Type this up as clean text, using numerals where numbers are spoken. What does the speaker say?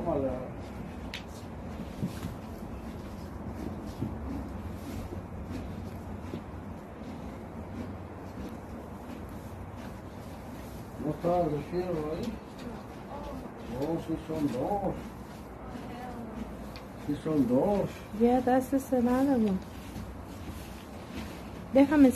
tómala. ¿No estaba el fierro ahí? Oh, sí son dos. Sí son dos. Yeah, that's the another one. Déjame